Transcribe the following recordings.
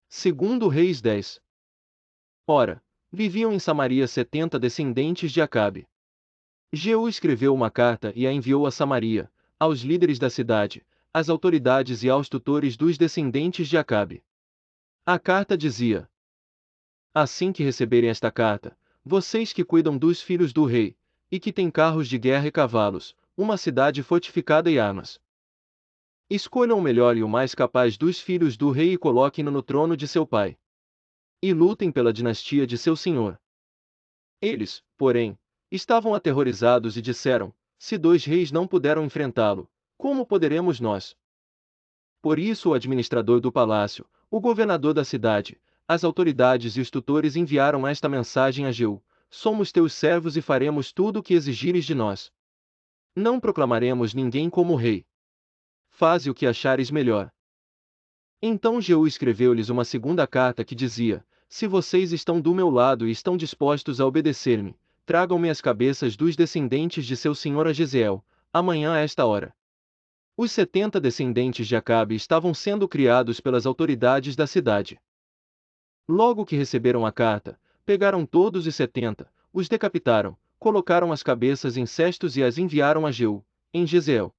Segundo Reis 10. Ora, viviam em Samaria 70 descendentes de Acabe. Jeú escreveu uma carta e a enviou a Samaria, aos líderes da cidade, às autoridades e aos tutores dos descendentes de Acabe. A carta dizia: Assim que receberem esta carta, vocês que cuidam dos filhos do rei, e que têm carros de guerra e cavalos, uma cidade fortificada e armas. Escolham o melhor e o mais capaz dos filhos do rei e coloquem-no no trono de seu pai. E lutem pela dinastia de seu senhor. Eles, porém, estavam aterrorizados e disseram: Se dois reis não puderam enfrentá-lo, como poderemos nós? Por isso o administrador do palácio, o governador da cidade, as autoridades e os tutores enviaram esta mensagem a Jeú: Somos teus servos e faremos tudo o que exigires de nós. Não proclamaremos ninguém como rei. Faze o que achares melhor. Então Jeú escreveu-lhes uma segunda carta que dizia: Se vocês estão do meu lado e estão dispostos a obedecer-me, tragam-me as cabeças dos descendentes de seu senhor a Jezreel, amanhã a esta hora. Os 70 descendentes de Acabe estavam sendo criados pelas autoridades da cidade. Logo que receberam a carta, pegaram todos os 70, os decapitaram, colocaram as cabeças em cestos e as enviaram a Jeú, em Jezreel.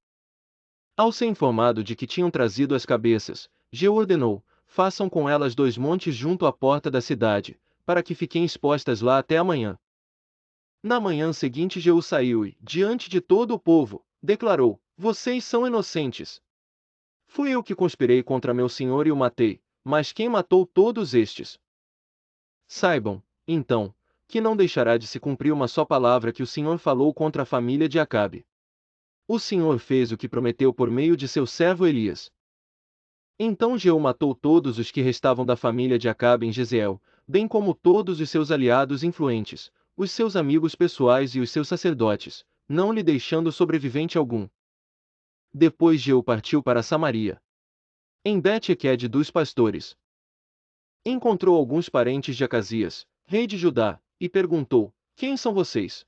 Ao ser informado de que tinham trazido as cabeças, Jeú ordenou: façam com elas 2 montes junto à porta da cidade, para que fiquem expostas lá até amanhã. Na manhã seguinte Jeú saiu e, diante de todo o povo, declarou: Vocês são inocentes. Fui eu que conspirei contra meu senhor e o matei, mas quem matou todos estes? Saibam, então, que não deixará de se cumprir uma só palavra que o Senhor falou contra a família de Acabe. O Senhor fez o que prometeu por meio de seu servo Elias. Então Jeú matou todos os que restavam da família de Acabe em Jezreel, bem como todos os seus aliados influentes, os seus amigos pessoais e os seus sacerdotes, não lhe deixando sobrevivente algum. Depois Jeú partiu para Samaria. Em Bet-Equed dos pastores, encontrou alguns parentes de Acasias, rei de Judá, e perguntou: Quem são vocês?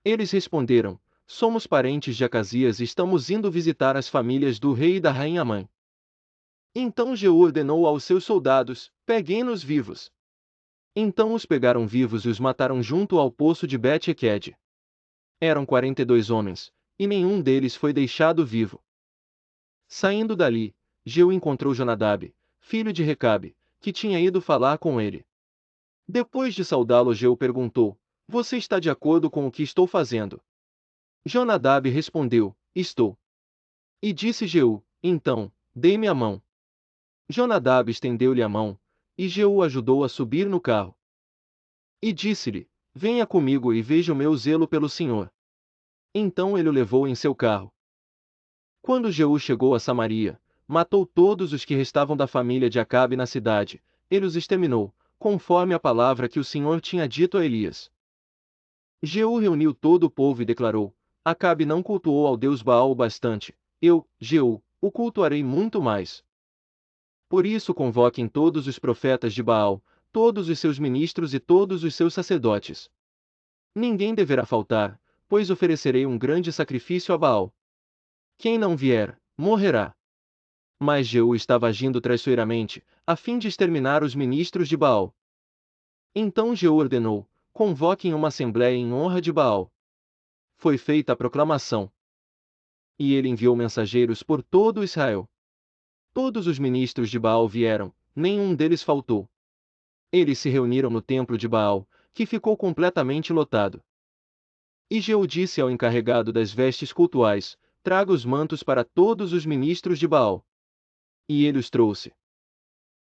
Eles responderam: Somos parentes de Acasias e estamos indo visitar as famílias do rei e da rainha mãe. Então Jeú ordenou aos seus soldados: Peguem-nos vivos. Então os pegaram vivos e os mataram junto ao poço de Bet-Equed. Eram 42 homens, e nenhum deles foi deixado vivo. Saindo dali, Jeú encontrou Jonadab, filho de Recabe, que tinha ido falar com ele. Depois de saudá-lo, Jeú perguntou: Você está de acordo com o que estou fazendo? Jonadab respondeu: Estou. E disse Jeú: Então, dê-me a mão. Jonadab estendeu-lhe a mão, e Jeú ajudou a subir no carro. E disse-lhe: Venha comigo e veja o meu zelo pelo Senhor. Então ele o levou em seu carro. Quando Jeú chegou a Samaria, matou todos os que restavam da família de Acabe na cidade, ele os exterminou, conforme a palavra que o Senhor tinha dito a Elias. Jeú reuniu todo o povo e declarou: Acabe não cultuou ao deus Baal o bastante, eu, Jeú, o cultuarei muito mais. Por isso convoquem todos os profetas de Baal, todos os seus ministros e todos os seus sacerdotes. Ninguém deverá faltar, pois oferecerei um grande sacrifício a Baal. Quem não vier, morrerá. Mas Jeú estava agindo traiçoeiramente, a fim de exterminar os ministros de Baal. Então Jeú ordenou: Convoquem uma assembléia em honra de Baal. Foi feita a proclamação. E ele enviou mensageiros por todo Israel. Todos os ministros de Baal vieram, nenhum deles faltou. Eles se reuniram no templo de Baal, que ficou completamente lotado. E Jeú disse ao encarregado das vestes cultuais: Traga os mantos para todos os ministros de Baal. E ele os trouxe.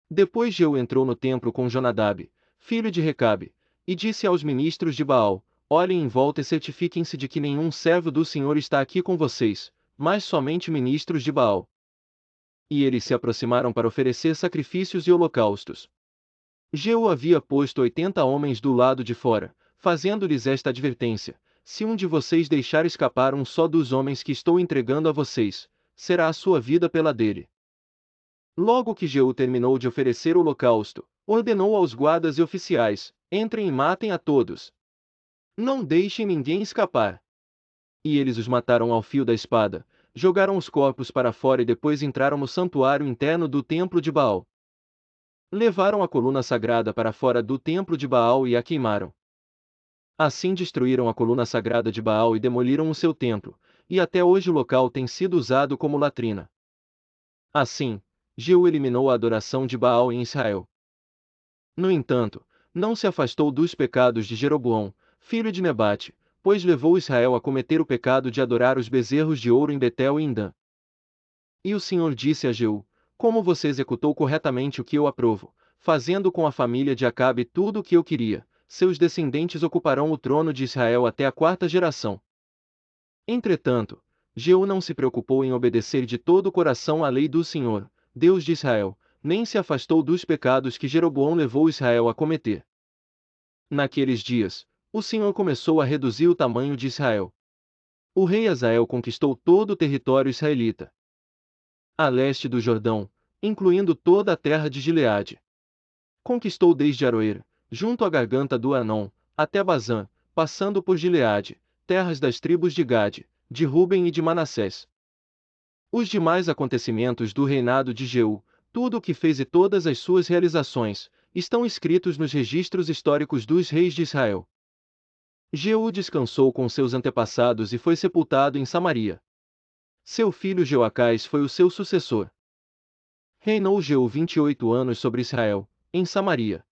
Depois Jeú entrou no templo com Jonadab, filho de Recabe, e disse aos ministros de Baal: Olhem em volta e certifiquem-se de que nenhum servo do Senhor está aqui com vocês, mas somente ministros de Baal. E eles se aproximaram para oferecer sacrifícios e holocaustos. Jeú havia posto 80 homens do lado de fora, fazendo-lhes esta advertência: Se um de vocês deixar escapar um só dos homens que estou entregando a vocês, será a sua vida pela dele. Logo que Jeú terminou de oferecer o holocausto, ordenou aos guardas e oficiais: Entrem e matem a todos. Não deixem ninguém escapar. E eles os mataram ao fio da espada, jogaram os corpos para fora e depois entraram no santuário interno do templo de Baal. Levaram a coluna sagrada para fora do templo de Baal e a queimaram. Assim destruíram a coluna sagrada de Baal e demoliram o seu templo, e até hoje o local tem sido usado como latrina. Assim, Jeú eliminou a adoração de Baal em Israel. No entanto, não se afastou dos pecados de Jeroboão, filho de Nebate, pois levou Israel a cometer o pecado de adorar os bezerros de ouro em Betel e em Dan. E o Senhor disse a Jeú: Como você executou corretamente o que eu aprovo, fazendo com a família de Acabe tudo o que eu queria, seus descendentes ocuparão o trono de Israel até a quarta geração. Entretanto, Jeú não se preocupou em obedecer de todo o coração à lei do Senhor, Deus de Israel, nem se afastou dos pecados que Jeroboão levou Israel a cometer. Naqueles dias, o Senhor começou a reduzir o tamanho de Israel. O rei Hazael conquistou todo o território israelita, a leste do Jordão, incluindo toda a terra de Gileade. Conquistou desde Aroer, junto à garganta do Arnon, até Bazã, passando por Gileade, terras das tribos de Gade, de Ruben e de Manassés. Os demais acontecimentos do reinado de Jeú, tudo o que fez e todas as suas realizações, estão escritos nos registros históricos dos reis de Israel. Jeú descansou com seus antepassados e foi sepultado em Samaria. Seu filho Jeoacás foi o seu sucessor. Reinou Jeú 28 anos sobre Israel, em Samaria.